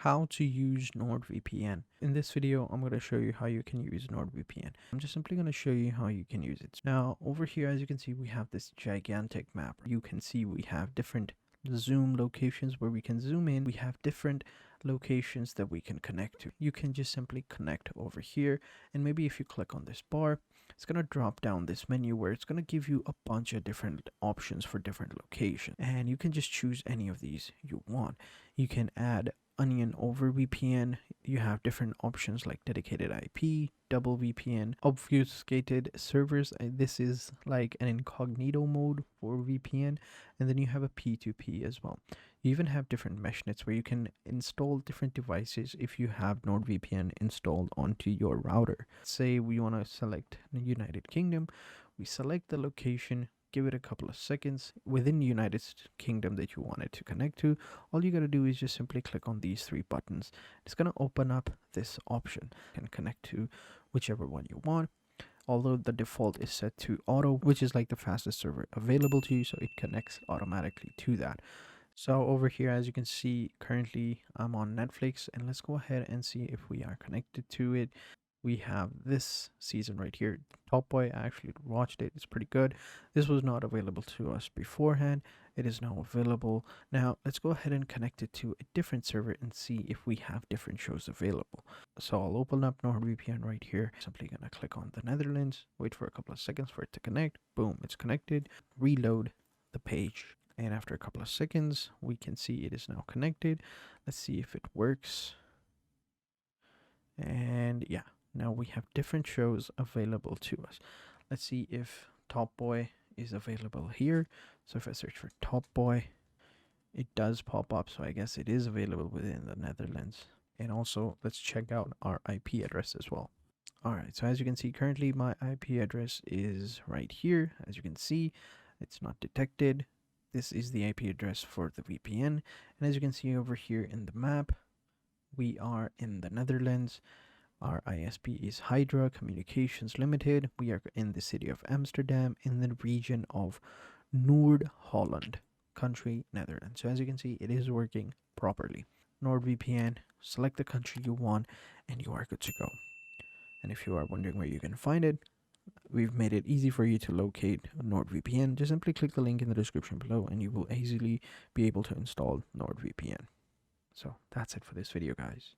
how to use NordVPN. In this video, I'm going to show you how you can use NordVPN. I'm just simply going to show you how you can use it. Now, over here, as you can see, we have this gigantic map. You can see we have different zoom locations where we can zoom in. We have different locations that we can connect to. You can just simply connect over here, and maybe if you click on this bar, it's going to drop down this menu where it's going to give you a bunch of different options for different locations, and you can just choose any of these you want. You can add onion over VPN. You have different options like dedicated IP, double VPN, obfuscated servers. This is like an incognito mode for VPN, and then you have a P2P as well. You even have different mesh nets where you can install different devices if you have NordVPN installed onto your router. Say we want to select the United Kingdom, we select the location, give it a couple of seconds within the United Kingdom that you want it to connect to. All you got to do is just simply click on these three buttons. It's going to open up this option and connect to whichever one you want. Although the default is set to auto, which is like the fastest server available to you, so it connects automatically to that. So over here, as you can see, currently I'm on Netflix, and let's go ahead and see if we are connected to it. We have this season right here, Top Boy. I actually watched it. It's pretty good. This was not available to us beforehand. It is now available. Now let's go ahead and connect it to a different server and see if we have different shows available. So I'll open up NordVPN right here. Simply gonna click on the Netherlands, wait for a couple of seconds for it to connect. Boom, it's connected. Reload the page. And after a couple of seconds, we can see it is now connected. Let's see if it works. And yeah, now we have different shows available to us. Let's see if Top Boy is available here. So if I search for Top Boy, it does pop up. So I guess it is available within the Netherlands. And also, let's check out our IP address as well. All right, so as you can see, currently my IP address is right here. As you can see, it's not detected. This is the IP address for the VPN. And as you can see over here in the map, we are in the Netherlands. Our ISP is Hydra Communications Limited. We are in the city of Amsterdam in the region of Noord-Holland, country Netherlands. So as you can see, it is working properly. NordVPN, select the country you want, and you are good to go. And if you are wondering where you can find it, we've made it easy for you to locate NordVPN. Just simply click the link in the description below and you will easily be able to install NordVPN. So that's it for this video, guys.